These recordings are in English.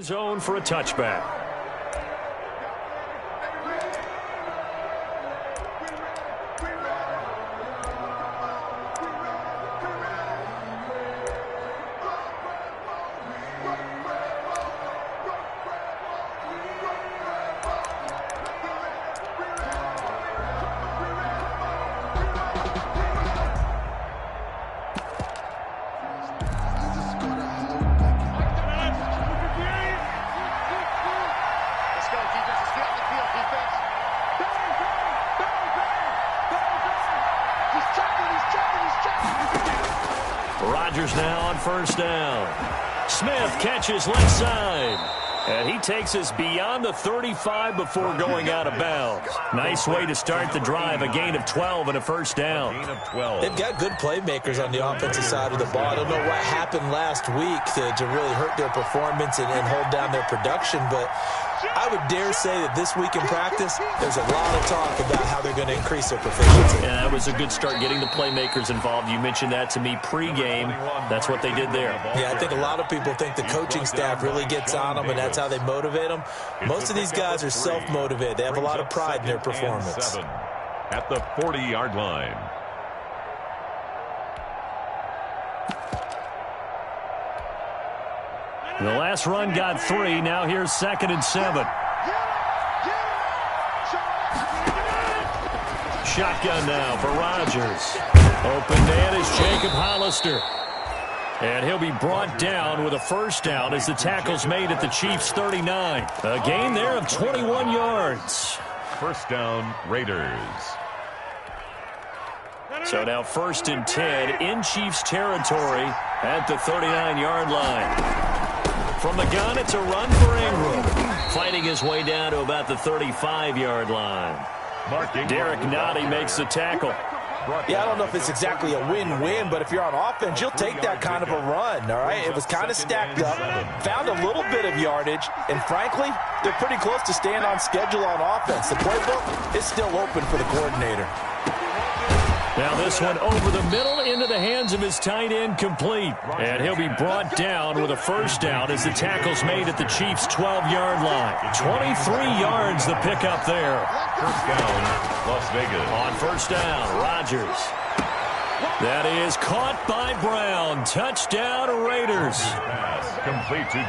Zone for a touchback. Rodgers now on first down. Smith catches left side. And he takes us beyond the 35 before going out of bounds. Nice way to start the drive. A gain of 12 and a first down. They've got good playmakers on the offensive side of the ball. I don't know what happened last week to really hurt their performance and hold down their production, but I would dare say that this week in practice, there's a lot of talk about how they're going to increase their proficiency. Yeah, that was a good start getting the playmakers involved. You mentioned that to me pregame. That's what they did there. Yeah, I think a lot of people think the coaching staff really gets on them, and that's how they motivate them. Most of these guys are self-motivated. They have a lot of pride in their performance. At the 40-yard line. The last run got 3. Now here's 2nd and 7. Shotgun now for Rodgers. Open man is Jacob Hollister. And he'll be brought down with a first down as the tackle's made at the Chiefs' 39. A gain there of 21 yards. First down, Raiders. So now 1st and 10 in Chiefs territory at the 39-yard line. From the gun, it's a run for Ingram. Fighting his way down to about the 35-yard line. Derek Nottie makes the tackle. Yeah, I don't know if it's exactly a win-win, but if you're on offense, you'll take that kind of a run, all right? It was kind of stacked up, found a little bit of yardage, and frankly, they're pretty close to staying on schedule on offense. The playbook is still open for the coordinator. Now this one over the middle into the hands of his tight end, complete. And he'll be brought down with a first down as the tackle's made at the Chiefs' 12-yard line. 23 yards the pickup there. First down, Las Vegas. On first down, Rodgers. That is caught by Brown. Touchdown, Raiders. Pass complete to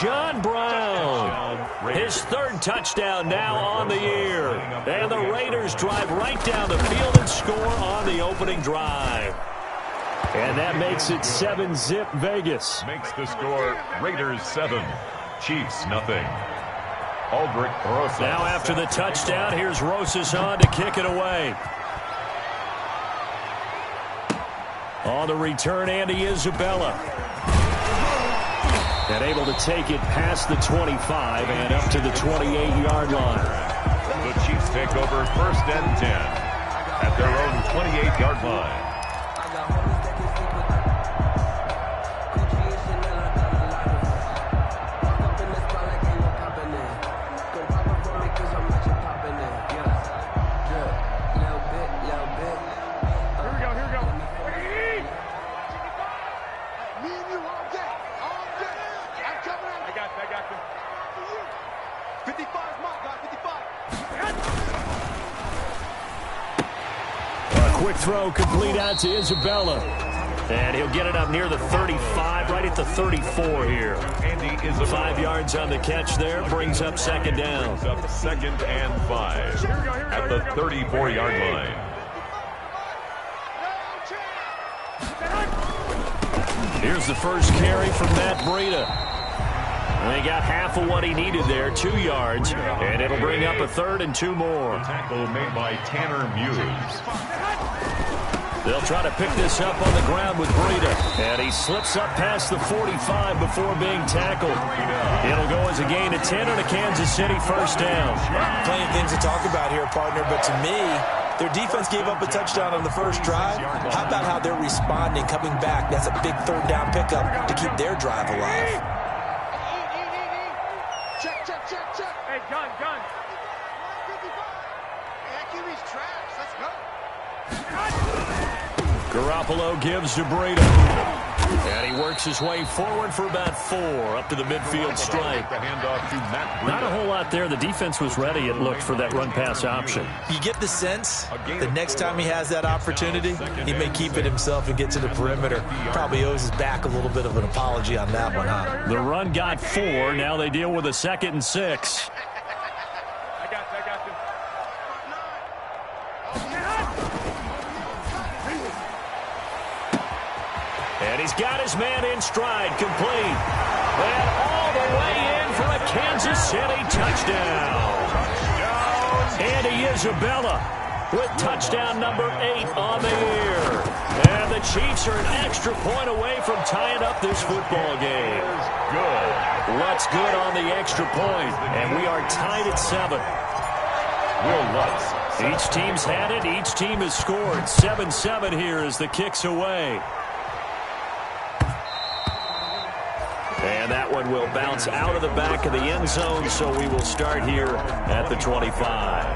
John Brown. His 3rd touchdown now on the year. And the Raiders drive right down the field and score on the opening drive. And that makes it 7-zip Vegas. Makes the score Raiders 7, Chiefs nothing. Aldrich Rosas. Now after the touchdown, here's Rosas on to kick it away. On the return, Andy Isabella. And able to take it past the 25 and up to the 28-yard line. The Chiefs take over 1st and 10 at their own 28-yard line. Quick throw complete out to Isabella. And he'll get it up near the 35, right at the 34 here. 5 yards on the catch there, brings up 2nd down. 2nd and 5 at the 34-yard line. Here's the first carry from Matt Breida. And he got half of what he needed there, 2 yards, and it'll bring up a 3rd and 2 more. Tackle made by Tanner Muse. They'll try to pick this up on the ground with Breida. And he slips up past the 45 before being tackled. It'll go as a gain of 10 and a Kansas City first down. Plenty of things to talk about here, partner, but to me, their defense gave up a touchdown on the first drive. How about how they're responding, coming back? That's a big 3rd down pickup to keep their drive alive. Check. Hey, gun. QB's trash. Let's go. Garoppolo gives to Breida. And he works his way forward for about 4 up to the midfield stripe. The handoff to Matt Not a Breida. whole lot there. The defense was ready, it looked, for that run-pass option. You get the sense that next time he has that opportunity, he may keep it himself and get to the perimeter. Probably owes his back a little bit of an apology on that one, huh? The run got 4. Now they deal with a 2nd and 6. And he's got his man in stride, complete. And all the way in for a Kansas City touchdown. Andy Isabella with touchdown number 8 on the year. And the Chiefs are an extra point away from tying up this football game. Good. What's good on the extra point? And we are tied at 7. Will Lutz. Each team's had it. Each team has scored. 7-7 here as the kick's away. And that one will bounce out of the back of the end zone, so we will start here at the 25.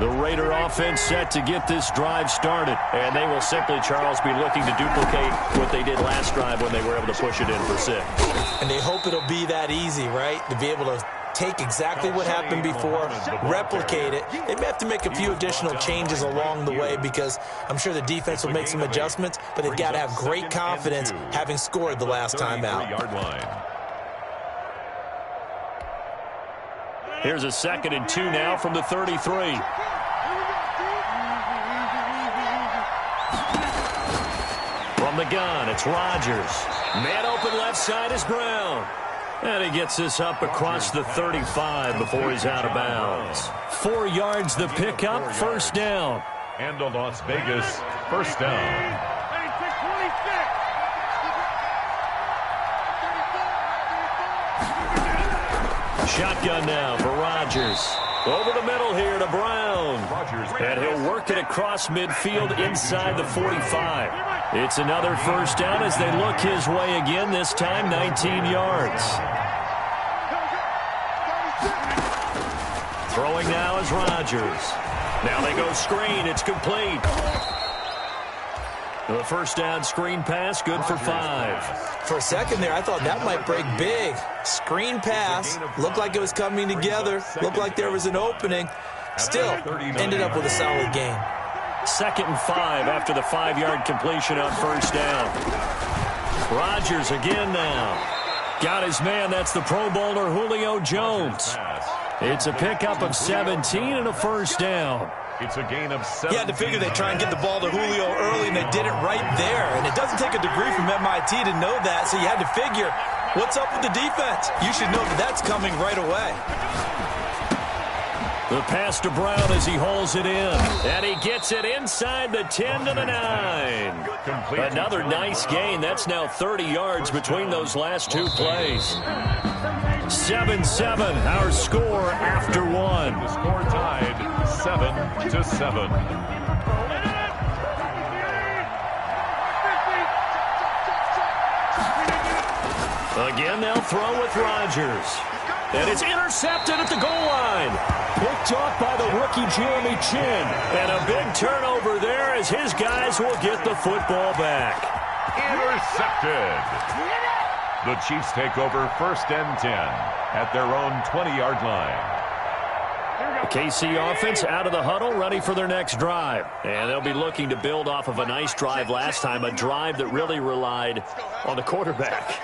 The Raider offense set to get this drive started. And they will simply, Charles, be looking to duplicate what they did last drive when they were able to push it in for 6. And they hope it'll be that easy, right? To be able to take exactly what happened before, replicate it. They may have to make a few additional changes along the way because I'm sure the defense will make some adjustments, but they've got to have great confidence having scored the last time out. Here's a 2nd and 2 now from the 33. From the gun, it's Rodgers. Man open left side is Brown. And he gets this up across the 35 before he's out of bounds. 4 yards the pickup, 1st down. And a Las Vegas 1st down. Shotgun now for Rodgers. Over the middle here to Brown. And he'll work it across midfield inside the 45. It's another 1st down as they look his way again, this time 19 yards. Throwing now is Rodgers. Now they go screen. It's complete. The 1st down screen pass, good for 5. For a second there, I thought that might break big. Screen pass. Looked like it was coming together. Looked like there was an opening. Still, ended up with a solid gain. 2nd and 5 after the 5-yard completion on 1st down. Rodgers again now. Got his man. That's the Pro Bowler Julio Jones. It's a pickup of 17 and a 1st down. It's a gain of 7. You had to figure they'd try and get the ball to Julio early, and they did it right there. And it doesn't take a degree from MIT to know that, so you had to figure, what's up with the defense? You should know that that's coming right away. The pass to Brown as he hauls it in. And he gets it inside the 10 to the 9. Another nice gain. That's now 30 yards between those last 2 plays. 7-7, our score after 1. The score tied 7-7. Again, they'll throw with Rodgers. And it's intercepted at the goal line. Picked off by the rookie Jeremy Chin. And a big turnover there as his guys will get the football back. Intercepted. The Chiefs take over 1st and 10 at their own 20-yard line. The KC offense out of the huddle, ready for their next drive. And they'll be looking to build off of a nice drive last time, a drive that really relied on the quarterback.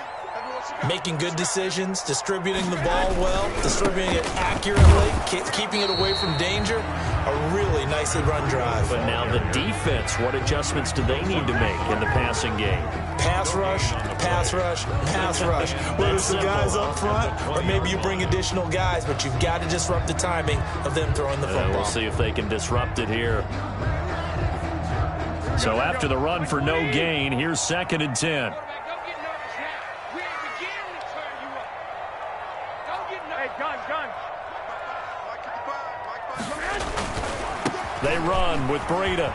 Making good decisions, distributing the ball well, distributing it accurately, keeping it away from danger. A really nicely run drive. But now the defense, what adjustments do they need to make in the passing game? Pass rush, pass rush, pass rush. Whether it's the guys up front or maybe you bring additional guys, but you've got to disrupt the timing of them throwing the football. We'll see if they can disrupt it here. So after the run for no gain, here's 2nd and 10. They run with Breida.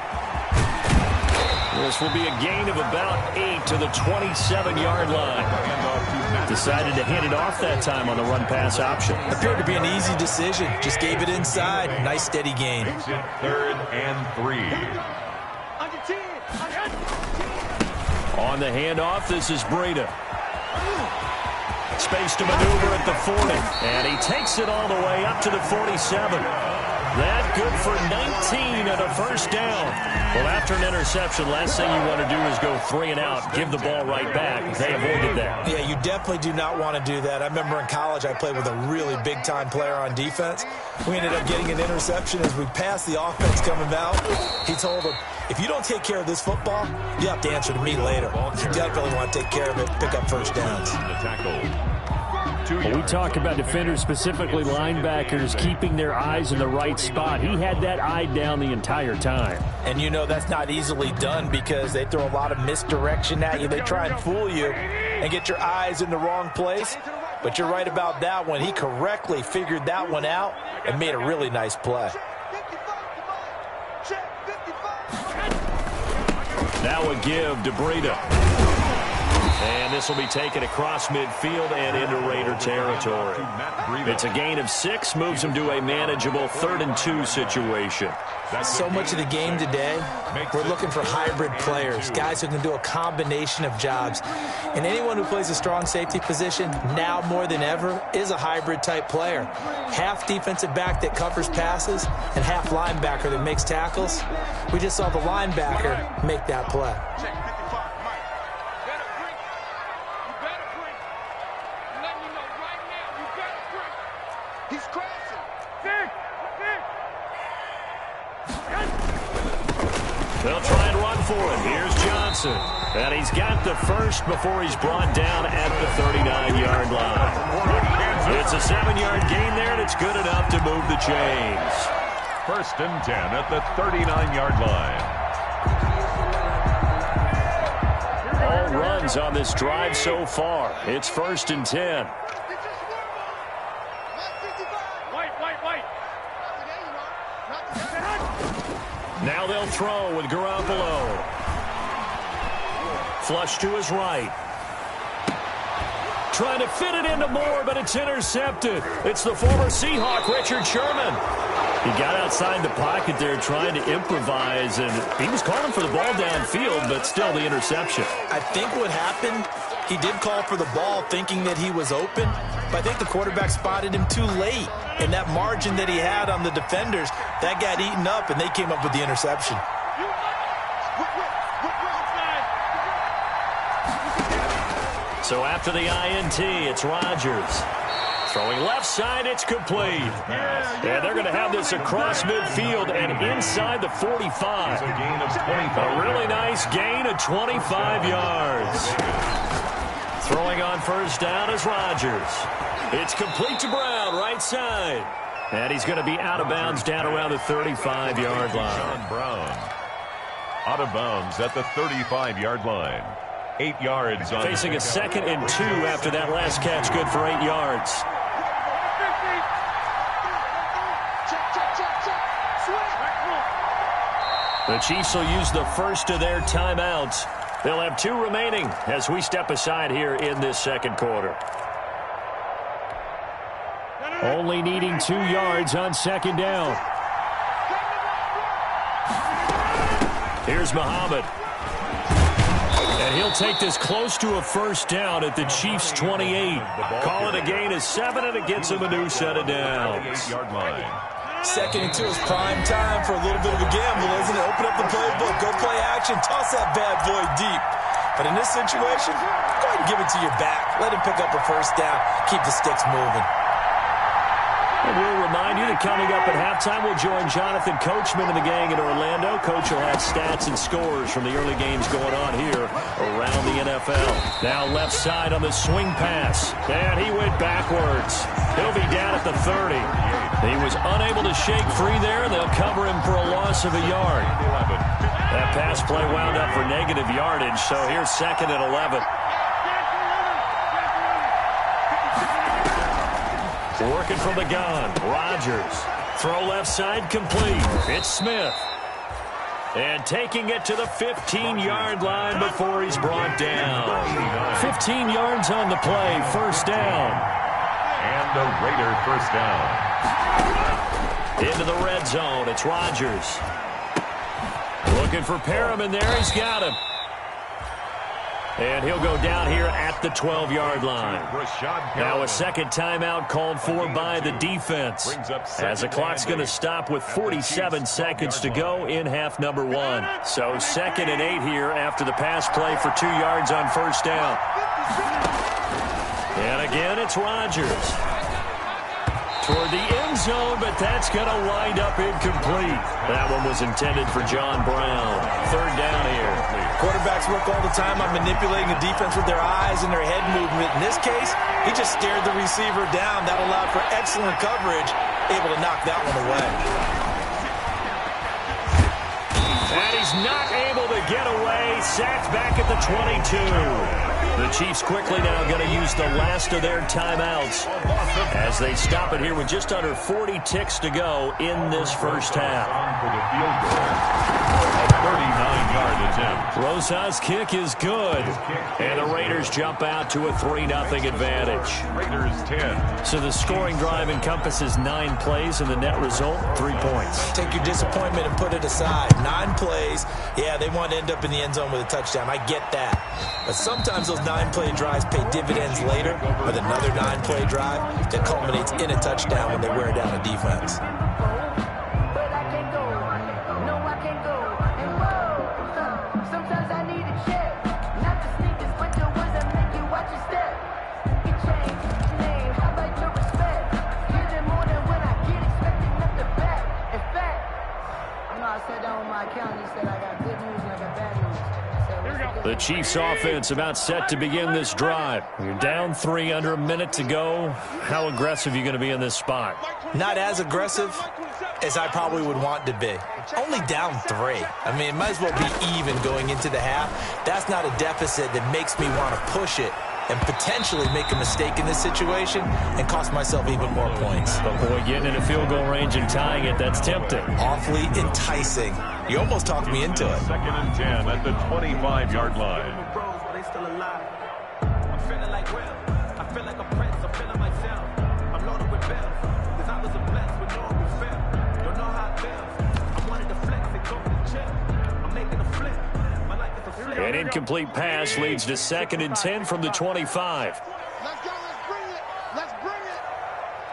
This will be a gain of about 8 to the 27-yard line. Decided to hand it off that time on the run-pass option. Appeared to be an easy decision. Just gave it inside. Nice steady gain. 3rd and 3. On the handoff, this is Breida. Space to maneuver at the 40. And he takes it all the way up to the 47. That good for 19 and a first down. Well, after an interception, last thing you want to do is go 3 and out, give the ball right back. They avoided that. Yeah, you definitely do not want to do that. I remember in college I played with a really big-time player on defense. We ended up getting an interception as we passed the offense coming out. He told him, if you don't take care of this football, you have to answer to me later. You definitely want to take care of it, pick up first downs. Well, we talk about defenders, specifically linebackers, keeping their eyes in the right spot. He had that eye down the entire time. And you know that's not easily done because they throw a lot of misdirection at you. They try and fool you and get your eyes in the wrong place. But you're right about that one. He correctly figured that one out and made a really nice play. Now a give to Breida. And this will be taken across midfield and into Raider territory. It's a gain of 6, moves him to a manageable 3rd and 2 situation. So much of the game today, we're looking for hybrid players, guys who can do a combination of jobs. And anyone who plays a strong safety position, now more than ever, is a hybrid type player. Half defensive back that covers passes and half linebacker that makes tackles. We just saw the linebacker make that play. They'll try and run for it. Here's Johnson. And he's got the first before he's brought down at the 39-yard line. It's a 7-yard gain there, and it's good enough to move the chains. 1st and 10 at the 39-yard line. All runs on this drive so far. It's 1st and 10. Now they'll throw with Garoppolo. Flush to his right. Trying to fit it into Moore, but it's intercepted. It's the former Seahawk, Richard Sherman. He got outside the pocket there trying to improvise, and he was calling for the ball downfield, but still the interception. I think what happened, he did call for the ball thinking that he was open, but I think the quarterback spotted him too late. And that margin that he had on the defenders, that got eaten up, and they came up with the interception. So after the INT, it's Rodgers. Throwing left side, it's complete. And they're going to have this across midfield and inside the 45. A really nice gain of 25 yards. Throwing on first down is Rodgers. It's complete to Brown, right side. And he's going to be out of bounds down around the 35-yard line. Brown out of bounds at the 35-yard line. 8 yards. Facing a 2nd and 2 after that last catch, good for 8 yards. The Chiefs will use the first of their timeouts. They'll have 2 remaining as we step aside here in this second quarter. Only needing 2 yards on 2nd down. Here's Muhammad. And he'll take this close to a first down at the Chiefs' 28. Call it a gain of 7, and it gets him a new set of downs. 2nd and 2 is prime time for a little bit of a gamble, isn't it? Open up the playbook, go play action, toss that bad boy deep. But in this situation, go ahead and give it to your back. Let him pick up a first down. Keep the sticks moving. And we'll remind you that coming up at halftime, we'll join Jonathan Coachman and the gang in Orlando. Coach will have stats and scores from the early games going on here around the NFL. Now left side on the swing pass. And he went backwards. He'll be down at the 30. He was unable to shake free there. They'll cover him for a loss of a yard. That pass play wound up for negative yardage, so here's 2nd and 11. Working from the gun, Rodgers. Throw left side complete. It's Smith. And taking it to the 15-yard line before he's brought down. 15 yards on the play, first down. And the Raider first down. Into the red zone, it's Rodgers. Looking for Perriman there. He's got him. And he'll go down here at the 12-yard line. Now a second timeout called for by the defense, as the clock's going to stop with 47 seconds to go in half number 1. So 2nd and 8 here after the pass play for 2 yards on first down. And again, it's Rodgers toward the end zone, but that's going to wind up incomplete. That one was intended for John Brown. 3rd down here. Quarterbacks work all the time on manipulating the defense with their eyes and their head movement. In this case, he just stared the receiver down. That allowed for excellent coverage, able to knock that one away. And he's not able to get away. Sacked back at the 22. The Chiefs quickly now going to use the last of their timeouts as they stop it here with just under 40 ticks to go in this first half. A 39-yard attempt. Rosa's kick is good. And the Raiders jump out to a 3-0 advantage. Raiders 10. So the scoring drive encompasses 9 plays, and the net result, 3 points. Take your disappointment and put it aside. 9 plays. Yeah, they want to end up in the end zone with a touchdown. I get that. But sometimes those 9-play drives pay dividends later with another 9-play drive that culminates in a touchdown when they wear down a defense. The Chiefs offense about set to begin this drive. You're down 3, under a minute to go. How aggressive are you going to be in this spot? Not as aggressive as I probably would want to be. Only down 3. I mean, it might as well be even going into the half. That's not a deficit that makes me want to push it and potentially make a mistake in this situation and cost myself even more points. But boy, getting in a field goal range and tying it, that's tempting. Awfully enticing. You almost talked me into it. 2nd and 10 at the 25-yard line. An incomplete pass leads to 2nd and 10 from the 25. Let's go. Let's bring it. Let's bring it.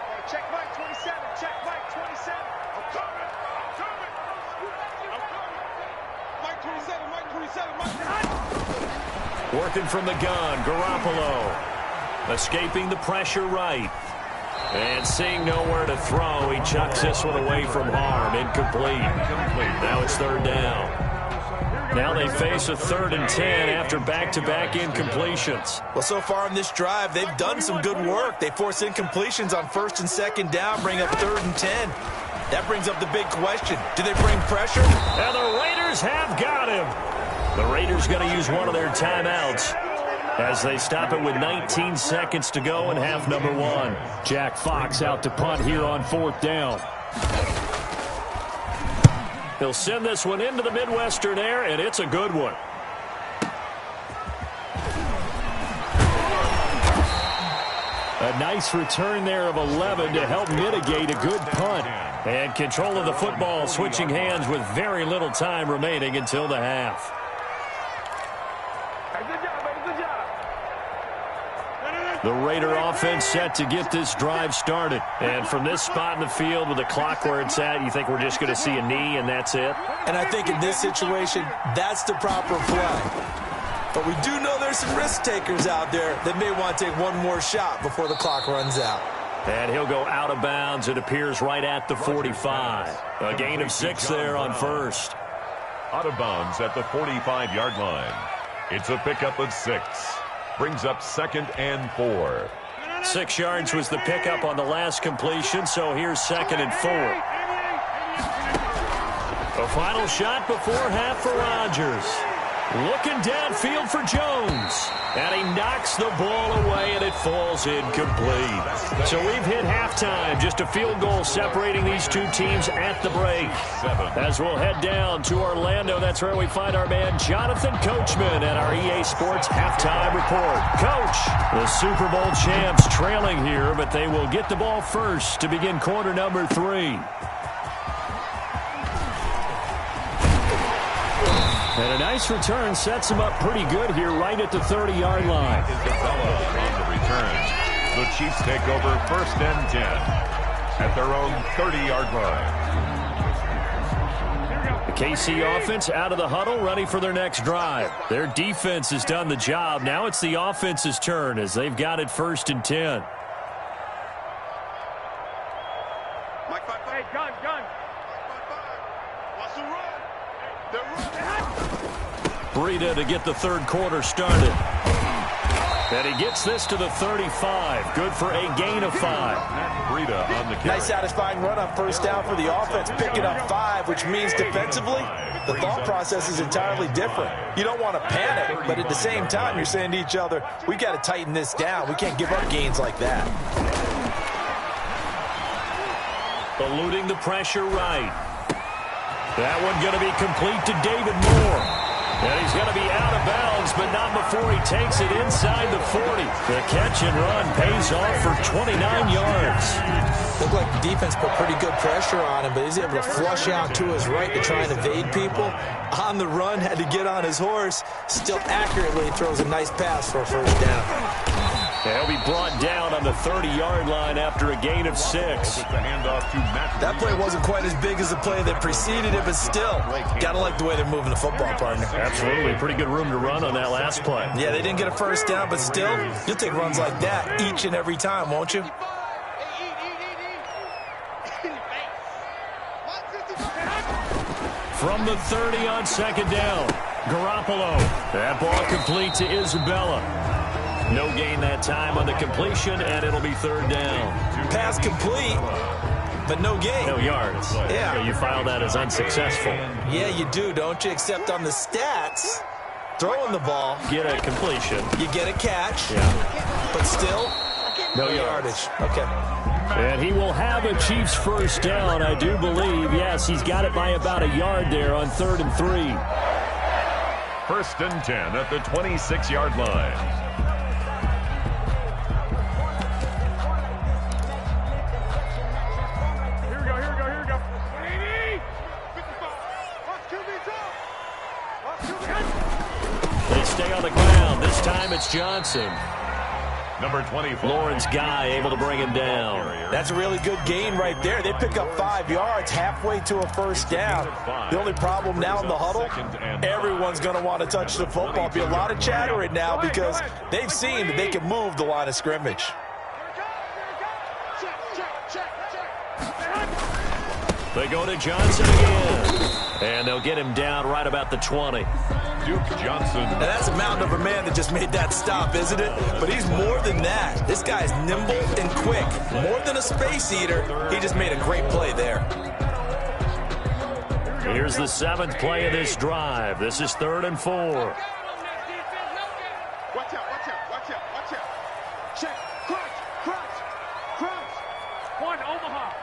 Hey, check Mike 27. Check Mike 27. I'm coming. I'm coming. I'm coming. Mike 27. Mike 27. Mike. Working from the gun, Garoppolo. Escaping the pressure right. And seeing nowhere to throw, he chucks this one away from harm. Incomplete. Now it's 3rd down. Now they face a 3rd and 10 after back-to-back incompletions. Well, so far in this drive, they've done some good work. They force incompletions on 1st and 2nd down, bring up 3rd and 10. That brings up the big question. Do they bring pressure? And the Raiders have got him. The Raiders going to use one of their timeouts as they stop it with 19 seconds to go in half number 1. Jack Fox out to punt here on 4th down. He'll send this one into the Midwestern air, and it's a good one. A nice return there of 11 to help mitigate a good punt. And control of the football switching hands with very little time remaining until the half. The Raider offense set to get this drive started. And from this spot in the field with the clock where it's at, you think we're just going to see a knee and that's it? And I think in this situation, that's the proper play. But we do know there's some risk takers out there that may want to take one more shot before the clock runs out. And he'll go out of bounds. It appears right at the 45. A gain of 6 there on 1st. Out of bounds at the 45-yard line. It's a pickup of 6. Brings up 2nd and 4. 6 yards was the pickup on the last completion, so here's 2nd and 4. A final shot before half for Rodgers. Looking downfield for Jones. And he knocks the ball away, and it falls incomplete. So we've hit halftime. Just a field goal separating these two teams at the break. As we'll head down to Orlando, that's where we find our man Jonathan Coachman at our EA Sports Halftime Report. Coach, the Super Bowl champs trailing here, but they will get the ball first to begin quarter number 3. And a nice return sets him up pretty good here right at the 30-yard line. On the return, the Chiefs take over 1st and 10 at their own 30-yard line. The KC offense out of the huddle, ready for their next drive. Their defense has done the job. Now it's the offense's turn as they've got it 1st and 10. Hey, gun. Watch the run. They're running. Breida to get the third quarter started. And he gets this to the 35. Good for a gain of 5. Breida on the carry. Nice satisfying run on 1st down for the offense, picking up 5, which means defensively, the thought process is entirely different. You don't want to panic, but at the same time, you're saying to each other, we got to tighten this down. We can't give up gains like that. Eluding the pressure right. That one going to be complete to David Moore. And he's going to be out of bounds, but not before he takes it inside the 40. The catch and run pays off for 29 yards. Looked like the defense put pretty good pressure on him, but he's able to flush out to his right to try and evade people. On the run, had to get on his horse. Still accurately throws a nice pass for a 1st down. He'll be brought down on the 30-yard line after a gain of 6. That play wasn't quite as big as the play that preceded it, but still, gotta like the way they're moving the football, partner. Absolutely. Pretty good room to run on that last play. Yeah, they didn't get a 1st down, but still, you'll take runs like that each and every time, won't you? From the 30 on 2nd down, Garoppolo. That ball complete to Isabella. No gain that time on the completion, and it'll be 3rd down. Pass complete, but no gain. No yards. Yeah. So you file that as unsuccessful. Yeah, you do, don't you? Except on the stats, throwing the ball, Get a completion. you get a catch, Yeah. but still, No yardage. Okay. And he will have a Chiefs 1st down, I do believe. Yes, he's got it by about a yard there on 3rd and 3. 1st and 10 at the 26-yard line. They stay on the ground. This time it's Johnson. Number 24. Lawrence Guy able to bring him down. That's a really good gain right there. They pick up 5 yards halfway to a 1st down. The only problem now in the huddle, everyone's going to want to touch the football. Be a lot of chatter right now because they've seen that they can move the line of scrimmage. They go to Johnson again. And they'll get him down right about the 20. Duke Johnson. Now that's a mountain of a man that just made that stop, isn't it? But he's more than that. This guy's nimble and quick. More than a space eater, he just made a great play there. Here's the 7th play of this drive. This is 3rd and 4. Watch out, watch out, watch out, watch out. Check, crunch. One, Omaha.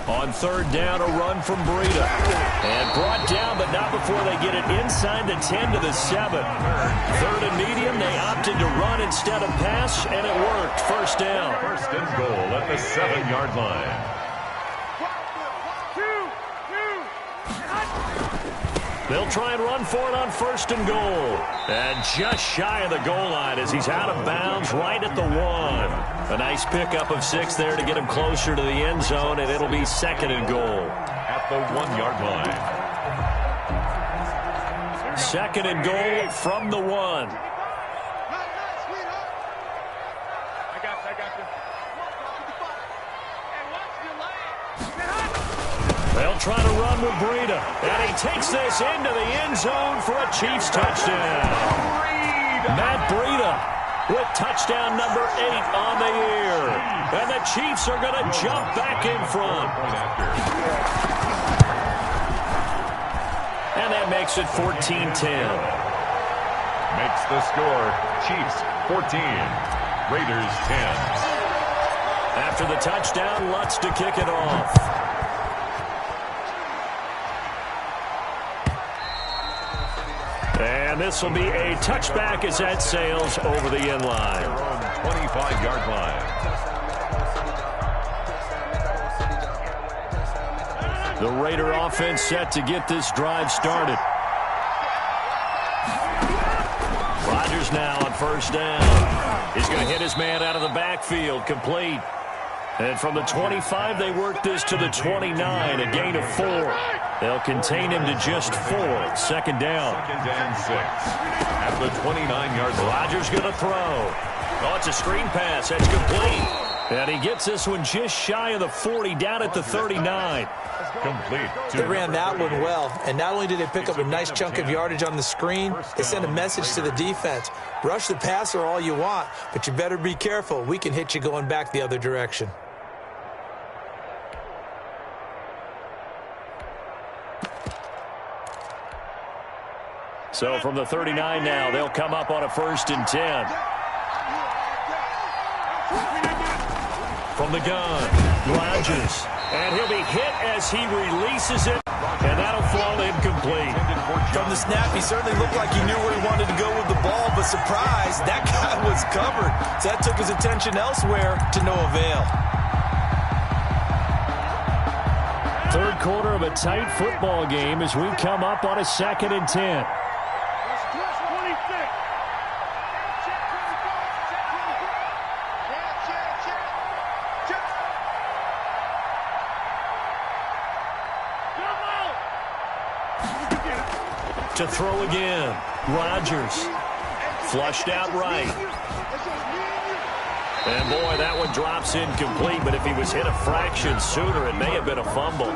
On 3rd down, a run from Breida. And brought down, but not before they get it inside the 10 to the 7. 3rd and medium, they opted to run instead of pass, and it worked. 1st down. 1st and goal at the 7-yard line. They'll try and run for it on 1st and goal. And just shy of the goal line as he's out of bounds right at the 1. A nice pickup of 6 there to get him closer to the end zone, and it'll be 2nd and goal. At the 1-yard line. 2nd and goal from the 1. They'll try to run with Breida. And he takes this into the end zone for a Chiefs touchdown. Matt Breida with touchdown number 8 on the year. And the Chiefs are going to jump back in front. And that makes it 14-10. Makes the score Chiefs 14, Raiders 10. After the touchdown, Lutz to kick it off. And this will be a touchback as that sails over the end line. 25-yard line. The Raider offense set to get this drive started. Rodgers now on first down. He's going to hit his man out of the backfield, complete. And from the 25, they work this to the 29, a gain of 4. They'll contain him to just 4. Second down. Second and 6 at the 29-yard line. Rodgers going to throw. Oh, it's a screen pass. That's complete. And he gets this one just shy of the 40, down at the 39. Complete. They ran that one well, and not only did they pick up a nice chunk of yardage on the screen, they sent a message to the defense. Rush the passer all you want, but you better be careful. We can hit you going back the other direction. So from the 39 now, they'll come up on a 1st and 10. From the gun, Rodgers. And he'll be hit as he releases it, and that'll fall incomplete. From the snap, he certainly looked like he knew where he wanted to go with the ball, but surprise, that guy was covered. So that took his attention elsewhere to no avail. Third quarter of a tight football game as we come up on a 2nd and 10. To throw again. Rodgers. Flushed out right. And boy, that one drops incomplete, but if he was hit a fraction sooner, it may have been a fumble.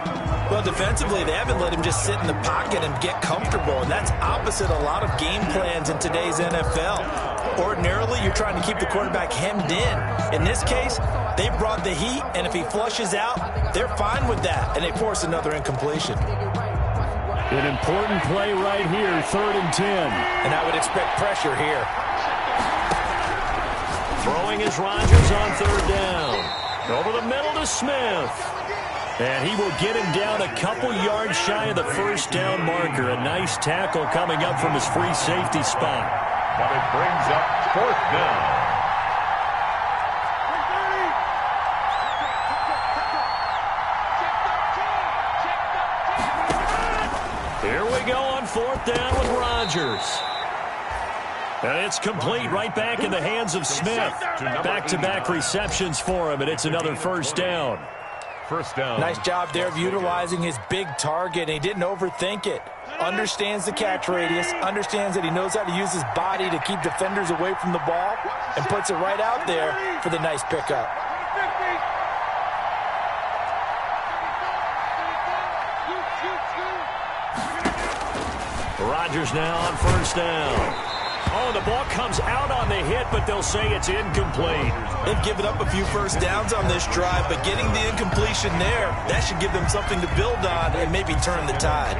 Well, defensively, they haven't let him just sit in the pocket and get comfortable, and that's opposite a lot of game plans in today's NFL. Ordinarily, you're trying to keep the quarterback hemmed in. In this case, they brought the heat, and if he flushes out, they're fine with that, and they force another incompletion. An important play right here, 3rd and 10. And I would expect pressure here. Throwing is Rodgers on 3rd down. Over the middle to Smith. And he will get him down a couple yards shy of the 1st down marker. A nice tackle coming up from his free safety spot. But it brings up 4th down. Here we go on 4th down with Rodgers. And it's complete right back in the hands of Smith. Back-to-back receptions for him, and it's another 1st down. 1st down. Nice job there of utilizing his big target. He didn't overthink it. Understands the catch radius, understands that he knows how to use his body to keep defenders away from the ball, and puts it right out there for the nice pickup. Rodgers now on 1st down. Oh, the ball comes out on the hit, but they'll say it's incomplete. They've given up a few 1st downs on this drive, but getting the incompletion there, that should give them something to build on and maybe turn the tide.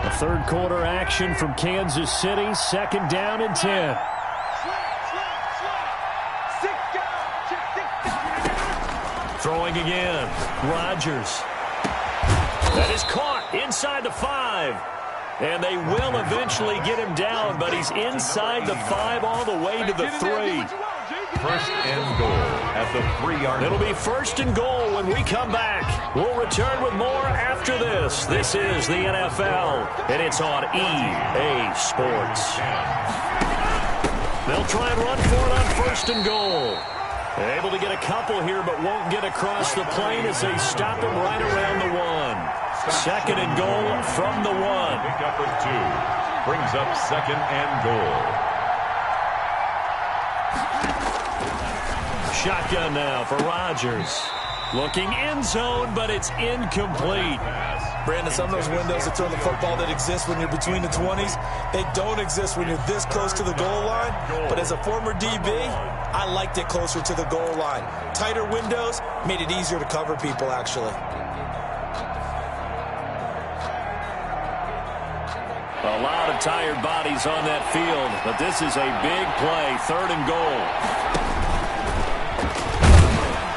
A 3rd quarter action from Kansas City, 2nd down and 10. Throwing again, Rodgers. That is caught inside the 5. And they will eventually get him down, but he's inside the 5 all the way to the 3. 1st and goal at the 3-yard line. It'll be 1st and goal when we come back. We'll return with more after this. This is the NFL, and it's on EA Sports. They'll try and run for it on 1st and goal. Able to get a couple here, but won't get across the plane as they stop him right around the 1. 2nd and goal from the 1. Pick up at 2. Brings up 2nd and goal. Shotgun now for Rodgers. Looking end zone, but it's incomplete. Brandon, some of those windows to throw the football that exist when you're between the 20s, they don't exist when you're this close to the goal line. But as a former DB, I liked it closer to the goal line. Tighter windows made it easier to cover people, actually. A lot of tired bodies on that field, but this is a big play, 3rd and goal.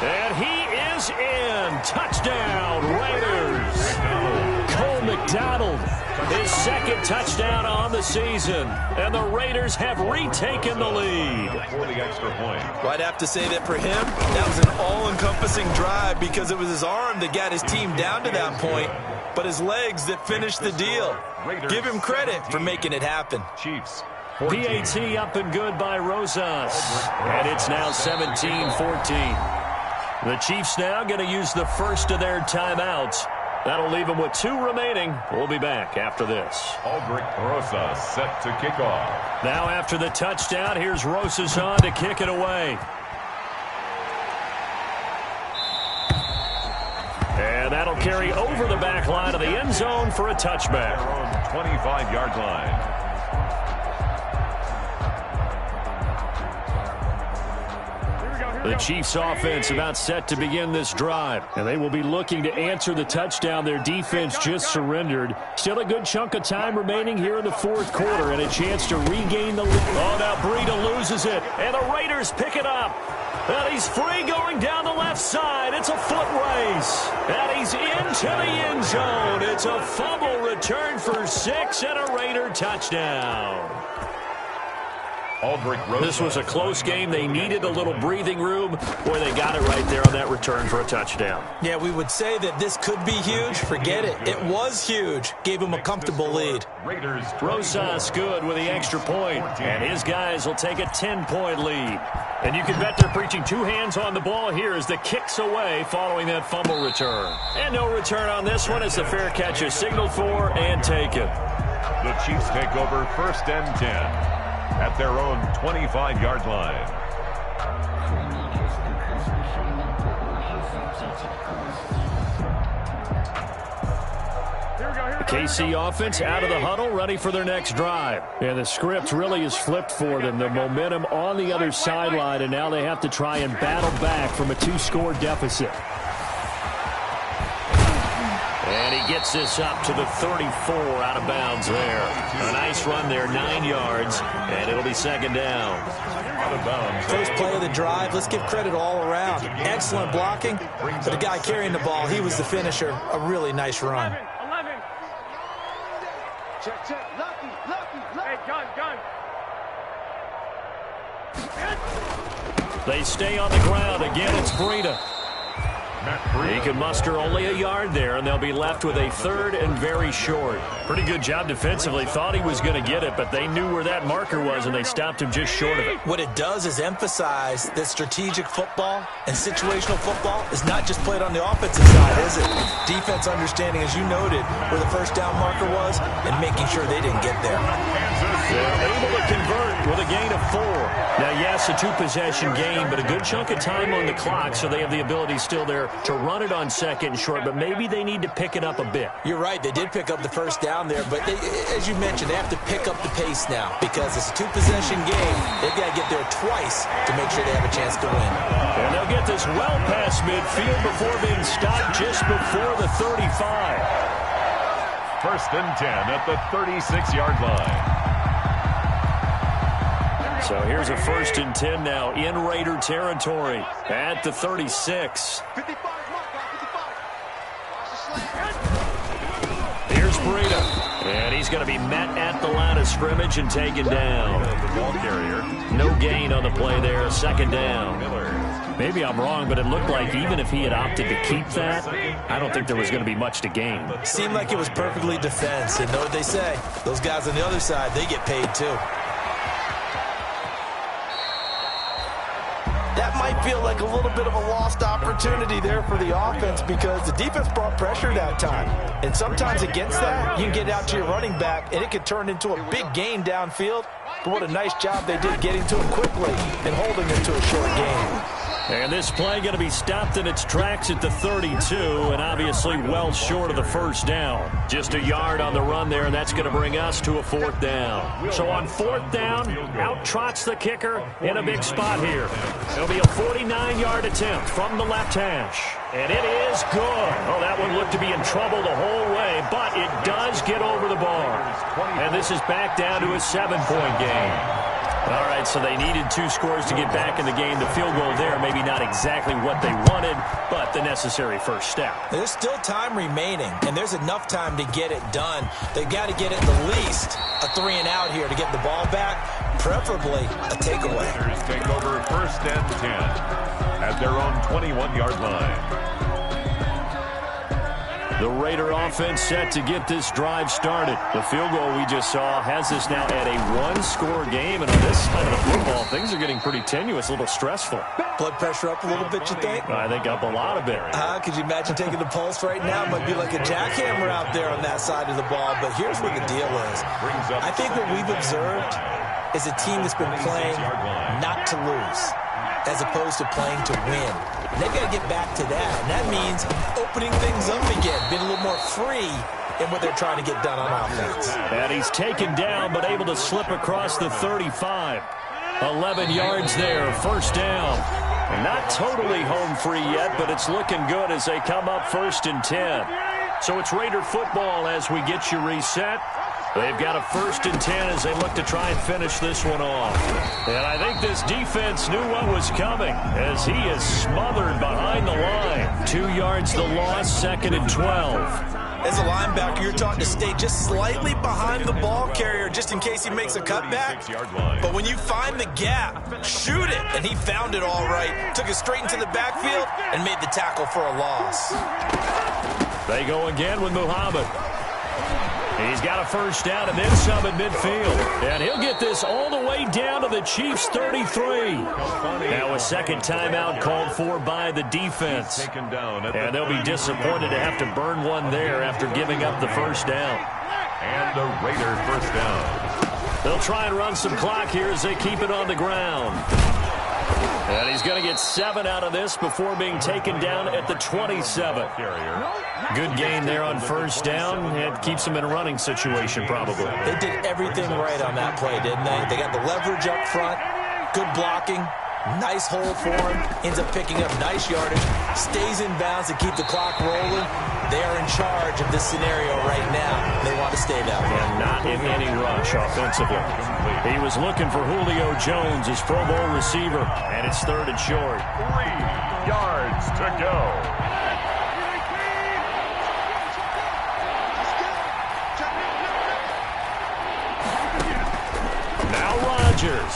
And he is in. Touchdown, Raiders. Cole McDonald, his second touchdown on the season. And the Raiders have retaken the lead. For the extra point. Well, I'd have to say that for him, that was an all-encompassing drive because it was his arm that got his team down to that point, but his legs that finished the deal. Give him credit for making it happen. Chiefs. PAT up and good by Rosas. And it's now 17-14. The Chiefs now going to use the first of their timeouts. That'll leave them with 2 remaining. We'll be back after this. Aldrich Rosas set to kick off. Now after the touchdown, here's Rosas on to kick it away. And that'll carry over the back line of the end zone for a touchback. 25-yard line. The Chiefs offense about set to begin this drive, and they will be looking to answer the touchdown their defense just surrendered. Still a good chunk of time remaining here in the fourth quarter and a chance to regain the lead. Oh, now Breida loses it, and the Raiders pick it up. And he's free going down the left side. It's a foot race. And he's into the end zone. It's a fumble return for 6 and a Raider touchdown. This was a close game. They needed a little breathing room. Boy, they got it right there on that return for a touchdown. Yeah, we would say that this could be huge. Forget it. It was huge. Gave him a comfortable lead. Rosas good with the extra point, and his guys will take a 10-point lead. And you can bet they're preaching 2 hands on the ball here as the kick's away following that fumble return. And no return on this one as the fair catch is signaled for and taken. The Chiefs take over 1st and 10. At their own 25-yard line. The KC offense out of the huddle, ready for their next drive. And the script really is flipped for them. The momentum on the other sideline, and now they have to try and battle back from a 2-score deficit. And he gets this up to the 34 out of bounds there. A nice run there, 9 yards, and it'll be 2nd down. Out of bounds. First play of the drive, let's give credit all around. Excellent blocking, but the guy carrying the ball, he was the finisher. A really nice run. 11. Check, check. Lucky. Hey, gun. They stay on the ground. Again, it's Breida. He can muster only a yard there, and they'll be left with a 3rd and very short. Pretty good job defensively. Thought he was going to get it, but they knew where that marker was, and they stopped him just short of it. What it does is emphasize that strategic football and situational football is not just played on the offensive side, is it? Defense understanding, as you noted, where the first down marker was and making sure they didn't get there. They're able to convert with a gain of 4. Now, yes, a 2-possession game, but a good chunk of time on the clock, so they have the ability still there to run it on 2nd and short, but maybe they need to pick it up a bit. You're right. They did pick up the first down there, but they, as you mentioned, they have to pick up the pace now because it's a 2-possession game. They've got to get there twice to make sure they have a chance to win. And they'll get this well past midfield before being stopped just before the 35. 1st and 10 at the 36-yard line. So here's a 1st and 10 now in Raider territory at the 36. 55, Here's Breida. And he's going to be met at the line of scrimmage and taken down. The ball carrier. No gain on the play there. 2nd down. Maybe I'm wrong, but it looked like even if he had opted to keep that, I don't think there was going to be much to gain. Seemed like it was perfectly defense. And know what they say? Those guys on the other side, they get paid too. That might feel like a little bit of a lost opportunity there for the offense because the defense brought pressure that time. And sometimes against that, you can get out to your running back, and it could turn into a big gain downfield. But what a nice job they did getting to him quickly and holding him to a short gain. And this play going to be stopped in its tracks at the 32, and obviously well short of the 1st down. Just a yard on the run there, and that's going to bring us to a 4th down. So on 4th down, out trots the kicker in a big spot here. It'll be a 49-yard attempt from the left hash. And it is good. Oh, that one looked to be in trouble the whole way, but it does get over the bar. And this is back down to a 7-point game. All right, so they needed 2 scores to get back in the game. The field goal there, maybe not exactly what they wanted, but the necessary first step. There's still time remaining, and there's enough time to get it done. They've got to get at the least a 3-and-out here to get the ball back, preferably a takeaway. Raiders take over 1st and 10 at their own 21-yard line. The Raider offense set to get this drive started. The field goal we just saw has us now at a 1-score game. And on this side of the football, things are getting pretty tenuous, a little stressful. Blood pressure up a little bit, you think? I think up a lot of it. Could you imagine taking the pulse right now? It might be like a jackhammer out there on that side of the ball. But here's what the deal is. I think what we've observed is a team that's been playing not to lose, as opposed to playing to win. And they've got to get back to that. And that means opening things up again, being a little more free in what they're trying to get done on offense. And he's taken down, but able to slip across the 35. 11 yards there, 1st down. And not totally home free yet, but it's looking good as they come up 1st and 10. So it's Raider football as we get you reset. They've got a 1st and 10 as they look to try and finish this one off. And I think this defense knew what was coming as he is smothered behind the line. 2 yards the loss, 2nd and 12. As a linebacker, you're taught to stay just slightly behind the ball carrier just in case he makes a cutback. But when you find the gap, shoot it. And he found it all right. Took it straight into the backfield and made the tackle for a loss. They go again with Muhammad. He's got a 1st down and then some at midfield. And he'll get this all the way down to the Chiefs' 33. Now a 2nd timeout called for by the defense. And they'll be disappointed to have to burn one there after giving up the 1st down. And a Raider 1st down. They'll try and run some clock here as they keep it on the ground. And he's going to get 7 out of this before being taken down at the 27. Good gain there on 1st down. It keeps him in a running situation probably. They did everything right on that play, didn't they? They got the leverage up front, good blocking, nice hole for him, ends up picking up nice yardage, stays in bounds to keep the clock rolling. They are in charge of this scenario right now. They want to stay that way. And not in any rush offensively. He was looking for Julio Jones, his Pro Bowl receiver, and it's 3rd and short. 3 yards to go. Now Rodgers.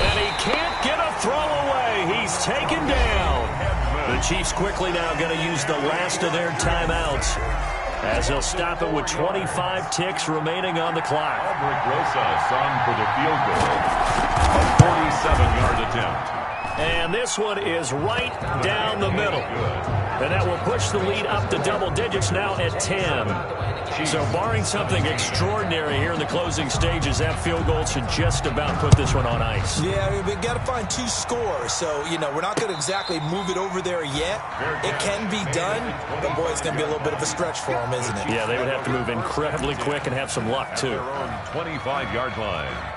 And he can't get a throw away. He's taken down. The Chiefs quickly now going to use the last of their timeouts as they'll stop it with 25 ticks remaining on the clock. Rosas on for the field goal. A 47-yard attempt. And this one is right down the middle. And that will push the lead up to double digits now at 10. So barring something extraordinary here in the closing stages, that field goal should just about put this one on ice. Yeah, I mean, we've got to find 2 scores. So, you know, we're not going to exactly move it over there yet. It can be done, but, boy, it's going to be a little bit of a stretch for them, isn't it? Yeah, they would have to move incredibly quick and have some luck, too. Their own 25-yard line.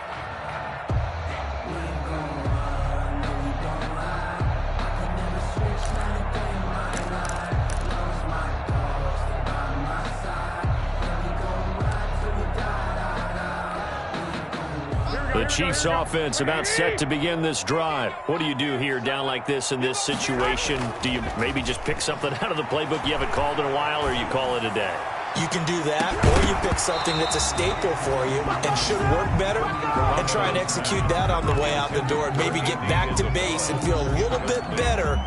The Chiefs offense about set to begin this drive. What do you do here down like this in this situation? Do you maybe just pick something out of the playbook you haven't called in a while, or you call it a day? You can do that, or you pick something that's a staple for you and should work better and try and execute that on the way out the door and maybe get back to base and feel a little bit better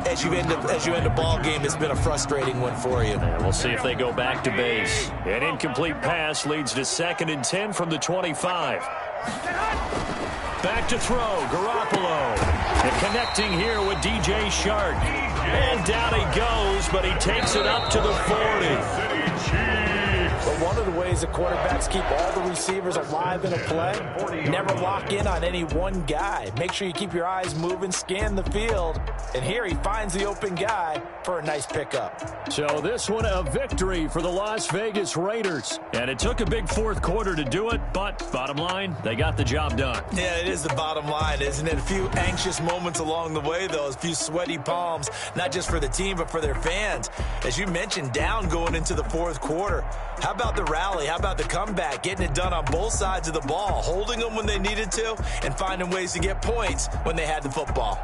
as you end a ball game that's been a frustrating one for you. And we'll see if they go back to base. An incomplete pass leads to 2nd and 10 from the 25. Back to throw, Garoppolo. And connecting here with DJ Shark. And down he goes, but he takes it up to the 40. But one of the ways the quarterbacks keep all the receivers alive in a play, never lock in on any one guy. Make sure you keep your eyes moving, scan the field. And here he finds the open guy for a nice pickup. So this one a victory for the Las Vegas Raiders. And it took a big 4th quarter to do it, but bottom line, they got the job done. Yeah, it is the bottom line, isn't it? A few anxious moments along the way, though. A few sweaty palms, not just for the team, but for their fans. As you mentioned, down going into the 4th quarter. How about about the rally? How about the comeback? Getting it done on both sides of the ball, holding them when they needed to, and finding ways to get points when they had the football.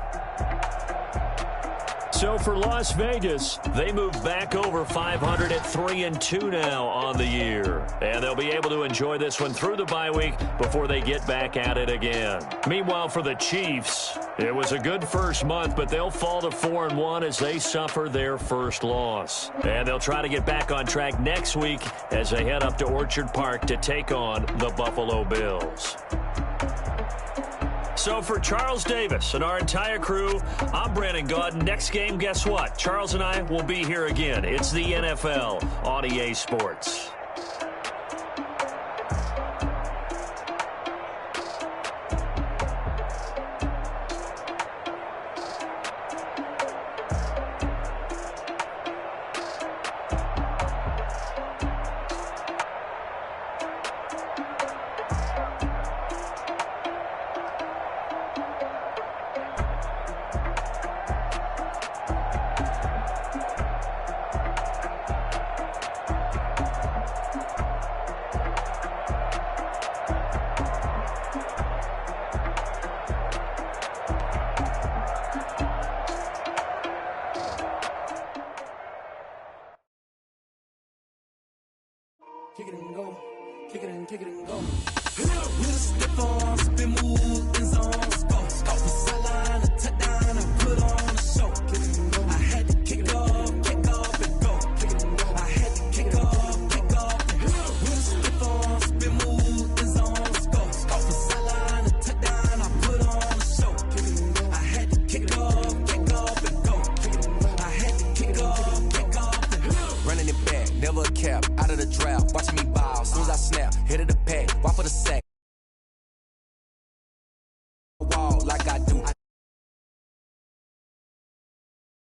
So for Las Vegas, they move back over 500 at 3-2 now on the year. And they'll be able to enjoy this one through the bye week before they get back at it again. Meanwhile, for the Chiefs, it was a good first month, but they'll fall to 4-1 as they suffer their first loss. And they'll try to get back on track next week as they head up to Orchard Park to take on the Buffalo Bills. So for Charles Davis and our entire crew, I'm Brandon Gaudin. Next game, guess what? Charles and I will be here again. It's the NFL on EA Sports. Kick it and go. Kick it and go. With a stiff on